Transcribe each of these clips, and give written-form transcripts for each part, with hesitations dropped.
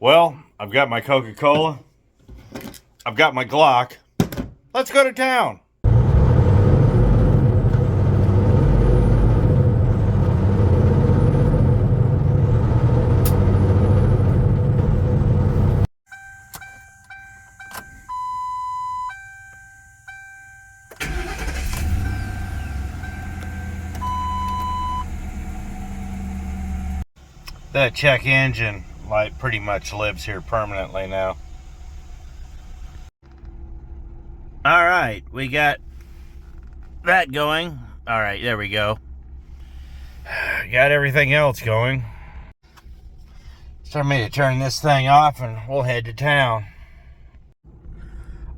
Well, I've got my Coca-Cola. I've got my Glock. Let's go to town. The check engine light pretty much lives here permanently now. All right, we got that going. All right, there we go. Got everything else going. It's time for me to turn this thing off and we'll head to town.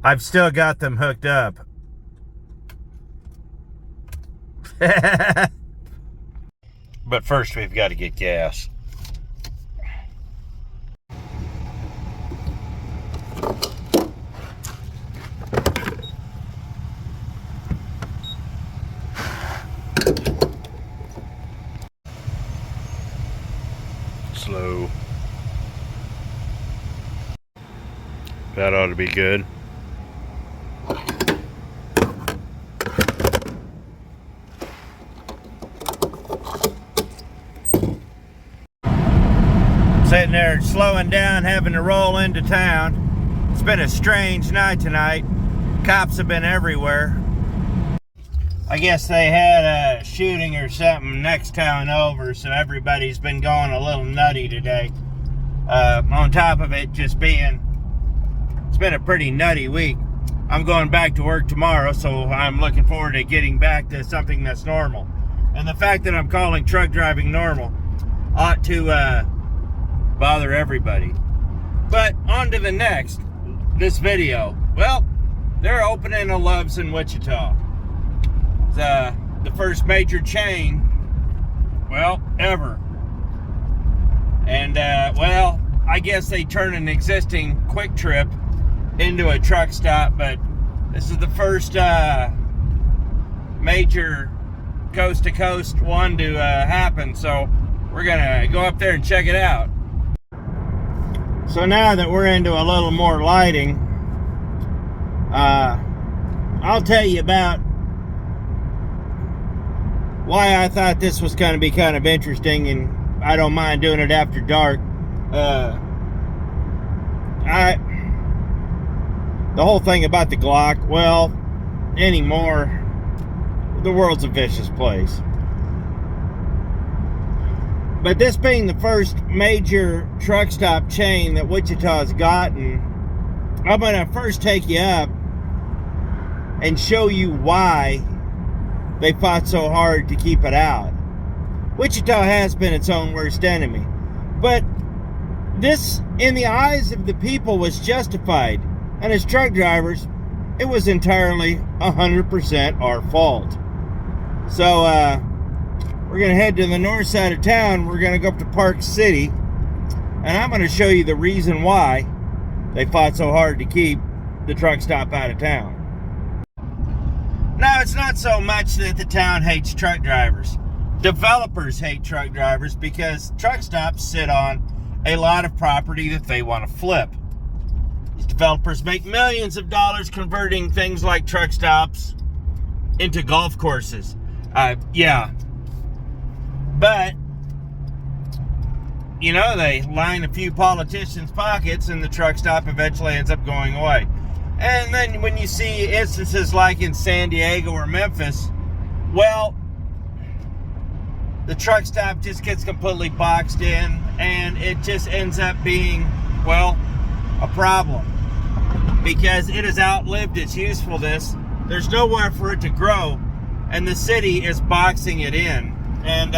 I've still got them hooked up. But first we've got to get gas. Slow. That ought to be good. Sitting there slowing down, having to roll into town. It's been a strange night tonight. Cops have been everywhere. I guess they had a shooting or something next town over, so everybody's been going a little nutty today. On top of it just being, it's been a pretty nutty week. I'm going back to work tomorrow, so I'm looking forward to getting back to something that's normal. And the fact that I'm calling truck driving normal ought to bother everybody. But on to the next, this video. Well, they're opening a Love's in Wichita. The first major chain, well, ever. And well, I guess they turn an existing Quick Trip into a truck stop, but this is the first major coast to coast one to happen, so we're gonna go up there and check it out. So now that we're into a little more lighting, I'll tell you about why I thought this was going to be kind of interesting, and I don't mind doing it after dark. The whole thing about the Glock, well, anymore, the world's a vicious place. But this being the first major truck stop chain that Wichita's gotten, I'm going to first take you up and show you why they fought so hard to keep it out. Wichita has been its own worst enemy, but this, in the eyes of the people, was justified, and as truck drivers, it was entirely 100% our fault. So we're gonna head to the north side of town. We're gonna go up to Park City, and I'm gonna show you the reason why they fought so hard to keep the truck stop out of town. Now, it's not so much that the town hates truck drivers. Developers hate truck drivers because truck stops sit on a lot of property that they want to flip. These developers make millions of dollars converting things like truck stops into golf courses. Yeah. But, you know, they line a few politicians' pockets and the truck stop eventually ends up going away. And then when you see instances like in San Diego or Memphis, well, the truck stop just gets completely boxed in and it just ends up being, well, a problem because it has outlived its usefulness. There's nowhere for it to grow and the city is boxing it in. And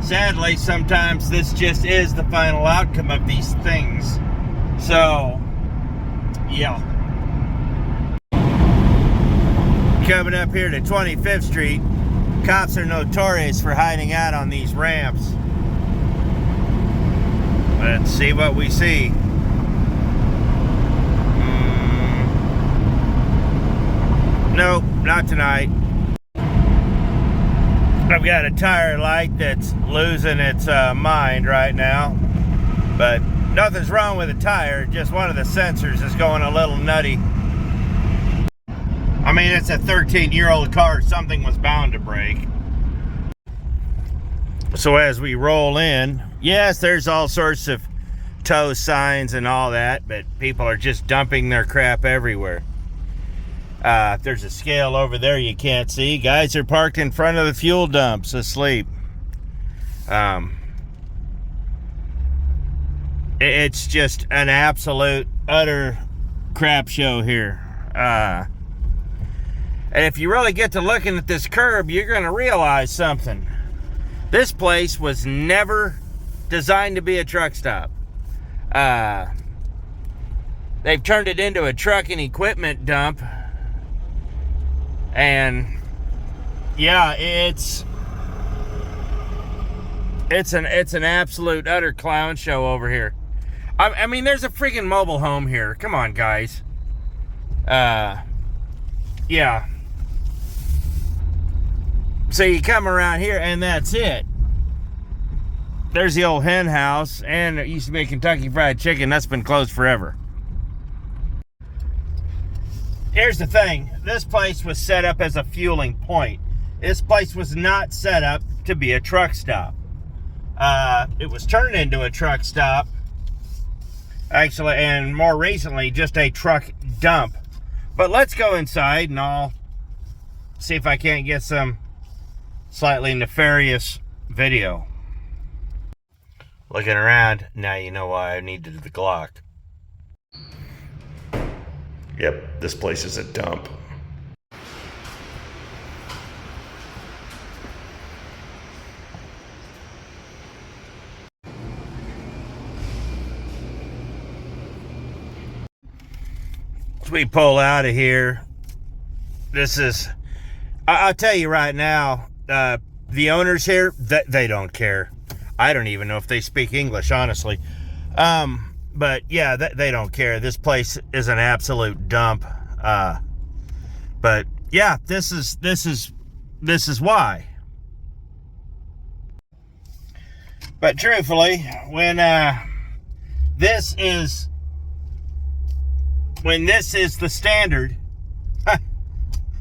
sadly, sometimes this just is the final outcome of these things. So, yeah. Coming up here to 25th Street, cops are notorious for hiding out on these ramps. Let's see what we see. Nope, not tonight. I've got a tire light that's losing its mind right now, but nothing's wrong with the tire, just one of the sensors is going a little nutty. I mean, it's a 13-year-old car, something was bound to break. So as we roll in, yes, there's all sorts of tow signs and all that, but people are just dumping their crap everywhere. There's a scale over there you can't see. Guys are parked in front of the fuel dumps asleep. It's just an absolute, utter crap show here. And if you really get to looking at this curb, you're going to realize something. This place was never designed to be a truck stop. They've turned it into a truck and equipment dump. And yeah, it's an absolute utter clown show over here. I mean, there's a freaking mobile home here. Come on, guys. Yeah. So you come around here and that's it. There's the old hen house, and it used to be a Kentucky Fried Chicken. That's been closed forever. Here's the thing. This place was set up as a fueling point. This place was not set up to be a truck stop. It was turned into a truck stop, actually, and more recently, just a truck dump. But let's go inside and I'll see if I can't get some slightly nefarious video. Looking around, now you know why I needed the Glock. Yep, this place is a dump. As we pull out of here, this is, I'll tell you right now, the owners here, they don't care. I don't even know if they speak English, honestly. But yeah, they don't care. This place is an absolute dump. But yeah, this is why. But truthfully, when this is the standard,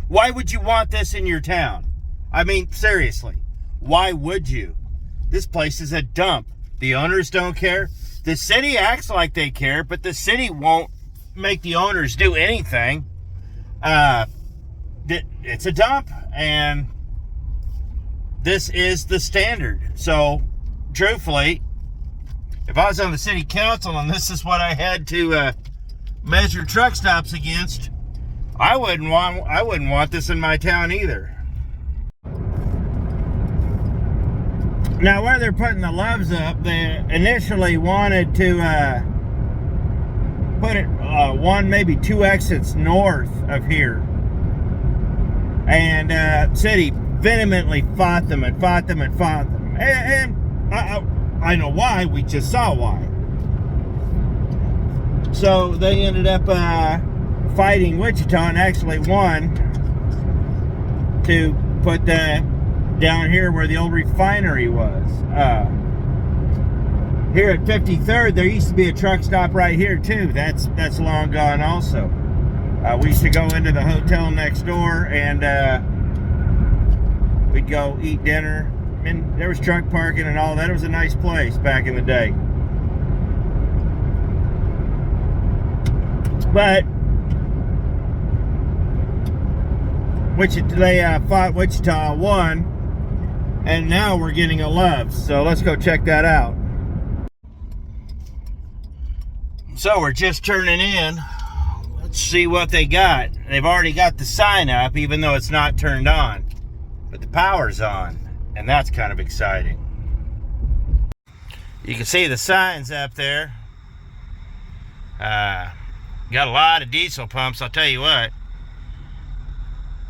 why would you want this in your town? I mean, seriously, why would you? This place is a dump. The owners don't care. The city acts like they care, but the city won't make the owners do anything. It's a dump, and this is the standard. So, truthfully, if I was on the city council and this is what I had to measure truck stops against, I wouldn't want this in my town either. Now, where they're putting the loves up, they initially wanted to put it one, maybe two exits north of here. And city vehemently fought them and fought them and fought them. And I know why, we just saw why. So they ended up fighting Wichita and actually won to put the down here where the old refinery was. Here at 53rd, there used to be a truck stop right here too. That's long gone also. We used to go into the hotel next door and we'd go eat dinner. And there was truck parking and all that. It was a nice place back in the day. But they fought Wichita, won. And now we're getting a love, so let's go check that out. So we're just turning in. Let's see what they got. They've already got the sign up, even though it's not turned on. But the power's on, and that's kind of exciting. You can see the signs up there. Got a lot of diesel pumps, I'll tell you what.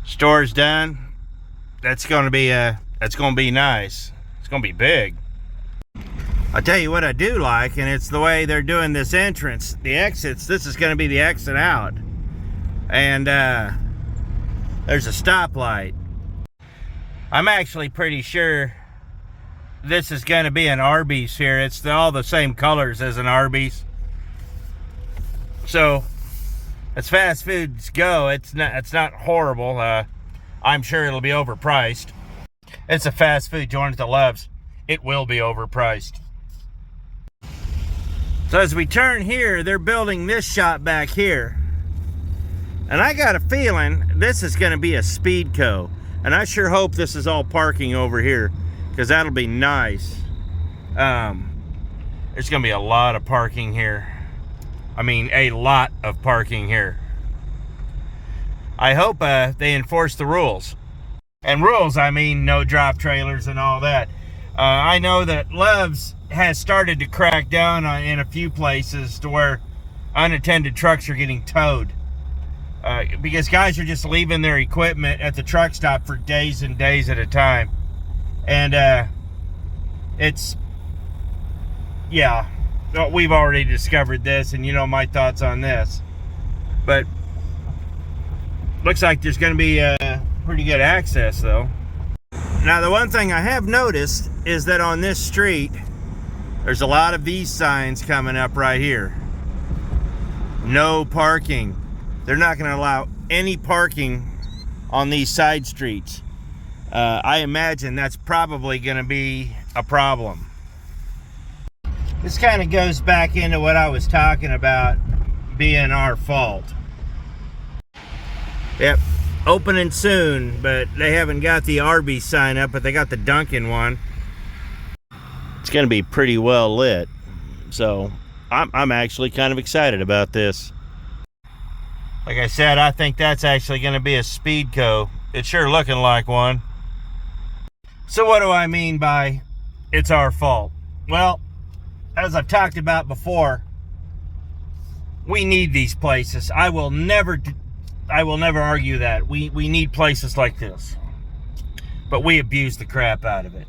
Store's done. That's going to be nice. It's going to be big. I'll tell you what I do like, and it's the way they're doing this entrance. The exits, this is going to be the exit out. And there's a stoplight. I'm actually pretty sure this is going to be an Arby's here. It's all the same colors as an Arby's. So, as fast foods go, it's not horrible. I'm sure it'll be overpriced. It's a fast food joint that loves. It will be overpriced. So as we turn here, they're building this shop back here. And I got a feeling this is going to be a Speedco. And I sure hope this is all parking over here, because that'll be nice. There's going to be a lot of parking here. I mean, a lot of parking here. I hope they enforce the rules. And rules, I mean no drop trailers and all that. I know that Love's has started to crack down in a few places to where unattended trucks are getting towed. Because guys are just leaving their equipment at the truck stop for days and days at a time. And it's, yeah, we've already discovered this, and you know my thoughts on this. But looks like there's going to be pretty good access though. Now the one thing I have noticed is that on this street, there's a lot of these signs coming up right here. No parking. They're not going to allow any parking on these side streets. I imagine that's probably going to be a problem. This kind of goes back into what I was talking about being our fault. Yep, opening soon, but they haven't got the Arby's sign up, but they got the Dunkin' one. It's going to be pretty well lit, so I'm actually kind of excited about this. Like I said, I think that's actually going to be a Speedco. It's sure looking like one. So what do I mean by it's our fault? Well, as I've talked about before, we need these places. I will never argue that. We need places like this. But we abuse the crap out of it.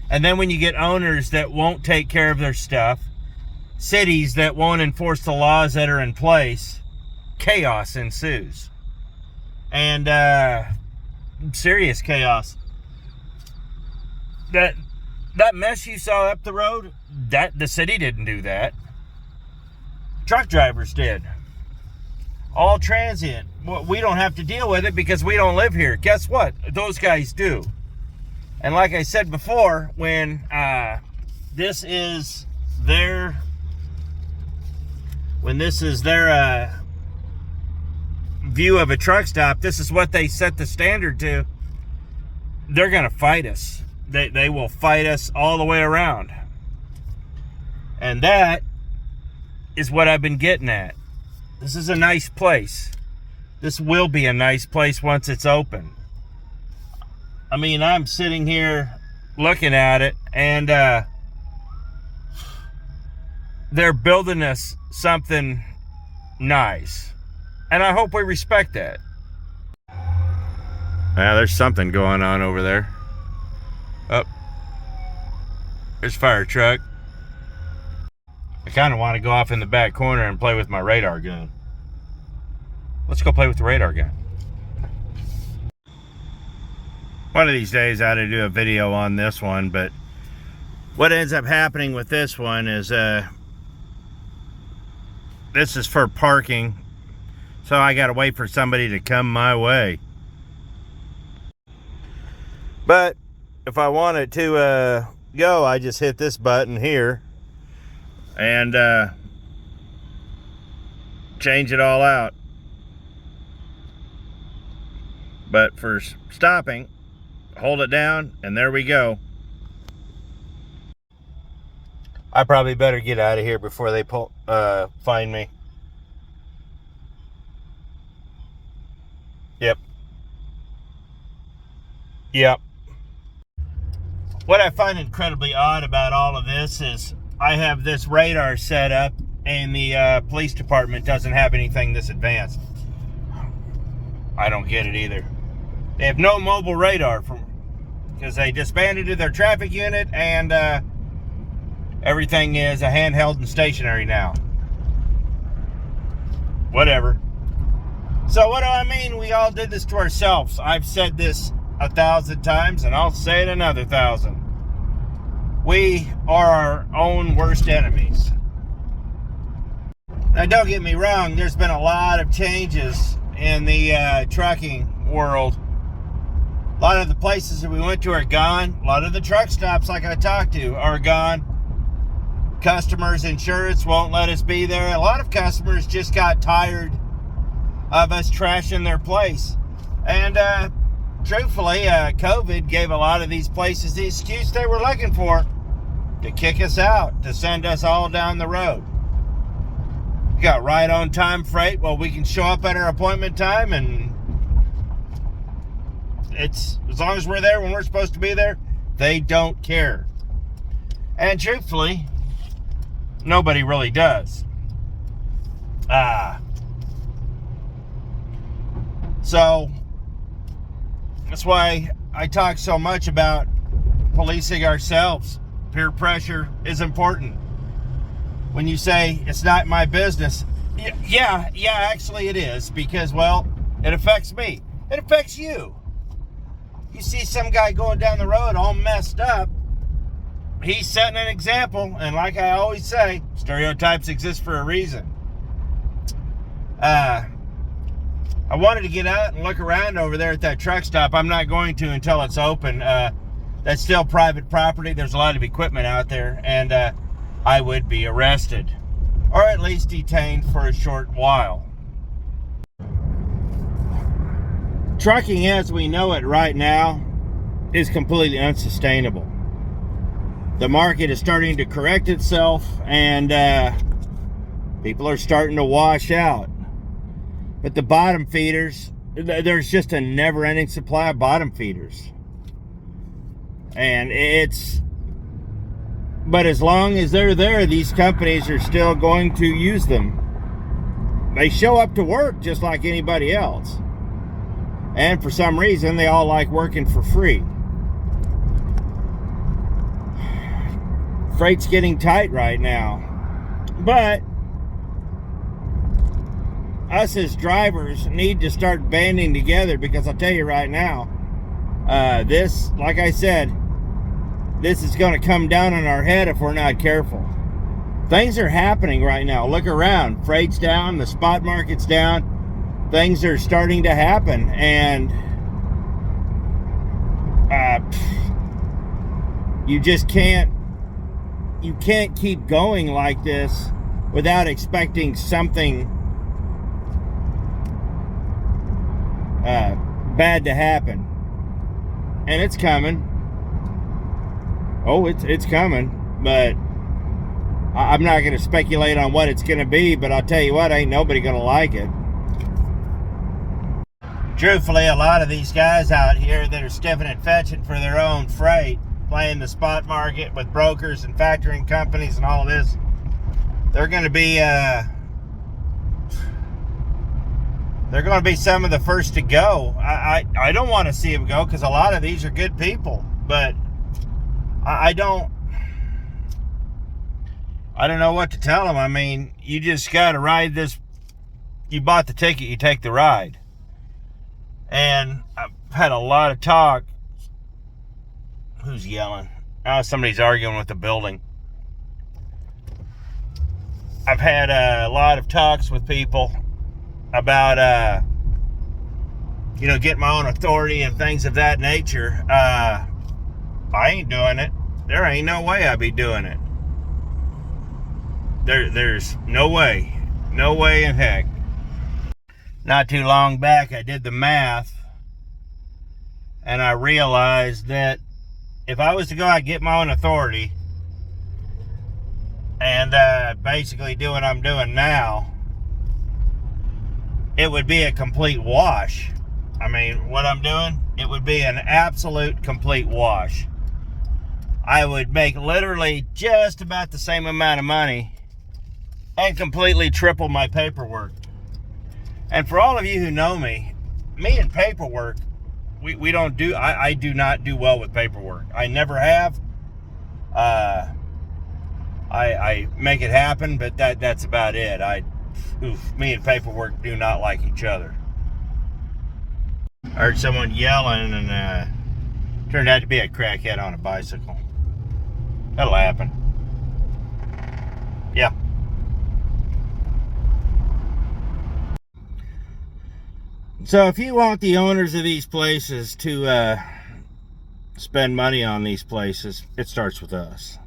And then when you get owners that won't take care of their stuff, cities that won't enforce the laws that are in place, chaos ensues. And serious chaos. That mess you saw up the road, that the city didn't do that. Truck drivers did. All transient. Well, we don't have to deal with it because we don't live here. Guess what? Those guys do. And like I said before, when this is their view of a truck stop, this is what they set the standard to, they're going to fight us. They will fight us all the way around. And that is what I've been getting at. This is a nice place. This will be a nice place once it's open. I mean, I'm sitting here looking at it, and they're building us something nice. And I hope we respect that. There's something going on over there. Oh, there's a fire truck. I kind of want to go off in the back corner and play with my radar gun. Let's go play with the radar gun. One of these days I ought to do a video on this one, but what ends up happening with this one is this is for parking, so I got to wait for somebody to come my way. But if I wanted to go, I just hit this button here and change it all out. But for stopping, hold it down, and there we go. I probably better get out of here before they find me. Yep. What I find incredibly odd about all of this is I have this radar set up, and the police department doesn't have anything this advanced. I don't get it either. They have no mobile radar because they disbanded their traffic unit, and everything is a handheld and stationary now. Whatever. So what do I mean? We all did this to ourselves. I've said this 1,000 times, and I'll say it another 1,000. We are our own worst enemies. Now, don't get me wrong, there's been a lot of changes in the trucking world. A lot of the places that we went to are gone. A lot of the truck stops, like I talked to, are gone. Customers' insurance won't let us be there. A lot of customers just got tired of us trashing their place. And truthfully, COVID gave a lot of these places the excuse they were looking for to kick us out, to send us all down the road. We got right on time freight. Well, we can show up at our appointment time, and it's as long as we're there when we're supposed to be there, they don't care. And truthfully, nobody really does. So that's why I talk so much about policing ourselves. Peer pressure is important. When you say it's not my business, yeah, actually it is, because, well, it affects me. It affects you. You see some guy going down the road all messed up, he's setting an example, and like I always say, stereotypes exist for a reason. I wanted to get out and look around over there at that truck stop. I'm not going to until it's open. That's still private property. There's a lot of equipment out there, and I would be arrested, or at least detained for a short while. Trucking as we know it right now is completely unsustainable. The market is starting to correct itself, and people are starting to wash out. But the bottom feeders, there's just a never-ending supply of bottom feeders. And but as long as they're there, these companies are still going to use them. They show up to work just like anybody else. And for some reason, they all like working for free. Freight's getting tight right now. But us as drivers need to start banding together, because I'll tell you right now, this, like I said, this is going to come down on our head if we're not careful. Things are happening right now. Look around. Freight's down. The spot market's down. Things are starting to happen. And you just can't keep going like this without expecting something bad to happen. And it's coming. Oh, it's coming, but I'm not going to speculate on what it's going to be, but I'll tell you what, ain't nobody going to like it. Truthfully, a lot of these guys out here that are stiffing and fetching for their own freight, playing the spot market with brokers and factoring companies and all this, they're going to be some of the first to go. I don't want to see them go, because a lot of these are good people, but I don't know what to tell them. I mean, you just got to ride this. You bought the ticket, you take the ride. And I've had a lot of talk. Who's yelling? Oh, somebody's arguing with the building. I've had a lot of talks with people about, getting my own authority and things of that nature. I ain't doing it. There ain't no way I'd be doing it. There's no way. No way in heck. Not too long back, I did the math, and I realized that if I was to go out and get my own authority and basically do what I'm doing now, it would be a complete wash. I mean, what I'm doing, it would be an absolute complete wash. I would make literally just about the same amount of money and completely triple my paperwork. And for all of you who know me and paperwork, we don't do, I do not do well with paperwork. I never have. I make it happen, but that's about it. Me and paperwork do not like each other. I heard someone yelling, and turned out to be a crackhead on a bicycle. That'll happen. Yeah. So if you want the owners of these places to spend money on these places, it starts with us.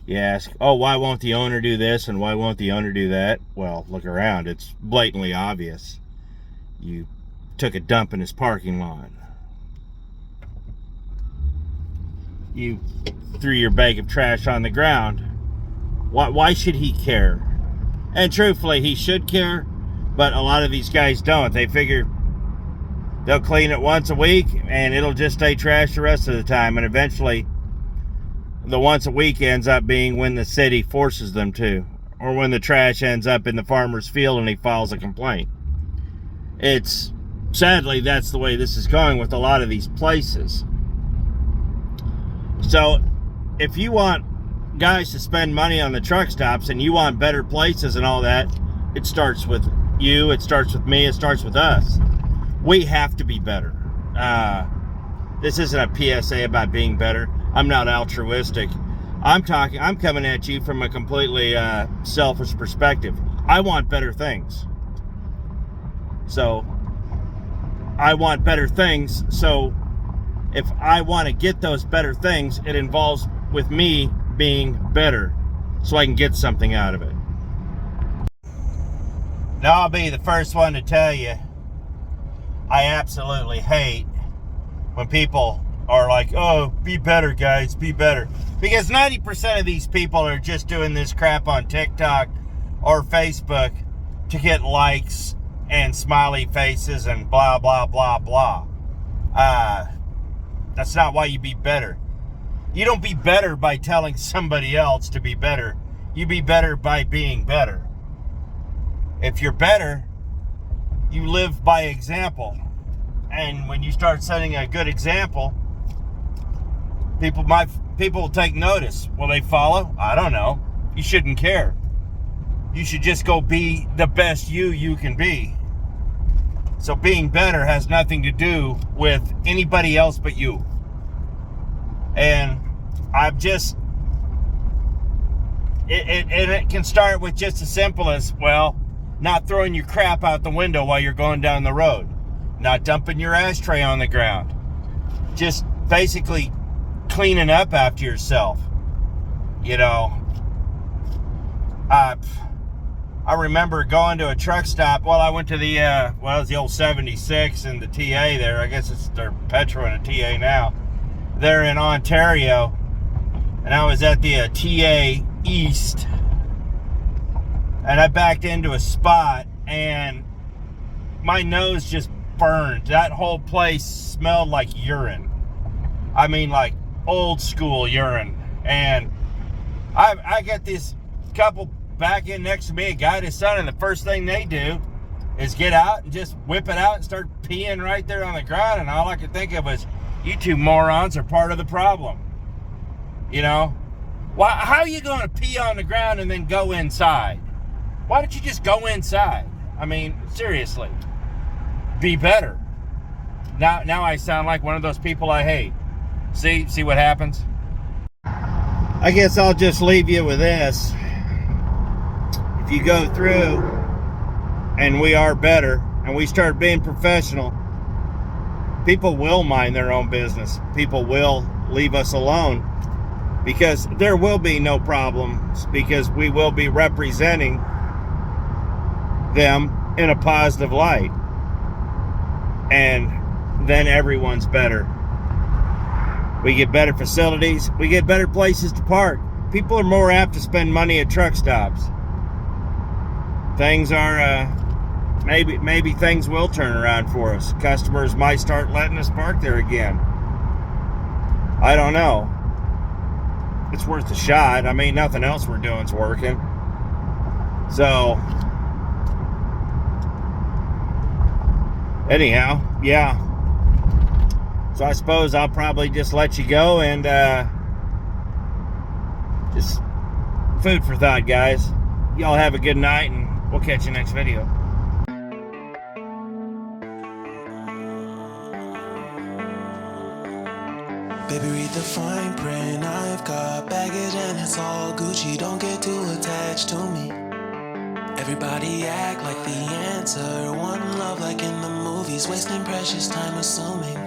You ask, oh, why won't the owner do this and why won't the owner do that? Well, look around. It's blatantly obvious. You took a dump in his parking lot. You threw your bag of trash on the ground. Why should he care? And truthfully, he should care, but a lot of these guys don't. They figure they'll clean it once a week and it'll just stay trash the rest of the time, and eventually the once a week ends up being when the city forces them to, or when the trash ends up in the farmer's field and he files a complaint. Sadly, that's the way this is going with a lot of these places. So if you want guys to spend money on the truck stops and you want better places and all that, it starts with you, it starts with me, it starts with us. We have to be better. This isn't a PSA about being better. I'm not altruistic. I'm coming at you from a completely selfish perspective. I want better things. So I want better things. So if I want to get those better things, it involves with me being better so I can get something out of it. Now, I'll be the first one to tell you, I absolutely hate when people are like, oh, be better, guys, be better. Because 90% of these people are just doing this crap on TikTok or Facebook to get likes and smiley faces and blah, blah, blah, blah. That's not why you be better. You don't be better by telling somebody else to be better. You be better by being better. If you're better, you live by example. And when you start setting a good example, people will take notice. Will they follow? I don't know. You shouldn't care. You should just go be the best you can be. So being better has nothing to do with anybody else but you. And I've just, it can start with just as simple as, well, not throwing your crap out the window while you're going down the road. Not dumping your ashtray on the ground. Just basically cleaning up after yourself. You know, I remember going to a truck stop. Well, I went to the, it was the old 76 and the TA there. I guess it's their Petro and a TA now. They're in Ontario. And I was at the TA East. And I backed into a spot and my nose just burned. That whole place smelled like urine. I mean, like old school urine. And I got this couple back in next to me, a guy and his son, and the first thing they do is get out and just whip it out and start peeing right there on the ground. And all I could think of was, you two morons are part of the problem. You know? Why? How are you going to pee on the ground and then go inside? Why don't you just go inside? I mean, seriously. Be better. Now I sound like one of those people I hate. See what happens? I guess I'll just leave you with this. If you go through and we are better and we start being professional, people will mind their own business. People will leave us alone because there will be no problems, because we will be representing them in a positive light. And then everyone's better. We get better facilities. We get better places to park. People are more apt to spend money at truck stops. Things are, maybe things will turn around for us. Customers might start letting us park there again. I don't know. It's worth a shot. I mean, nothing else we're doing's working. So, anyhow, yeah. So I suppose I'll probably just let you go and just food for thought, guys. Y'all have a good night and we'll catch you next video. Baby, read the fine print. I've got baggage and it's all Gucci. Don't get too attached to me. Everybody act like the answer. One love like in the movies. Wasting precious time assuming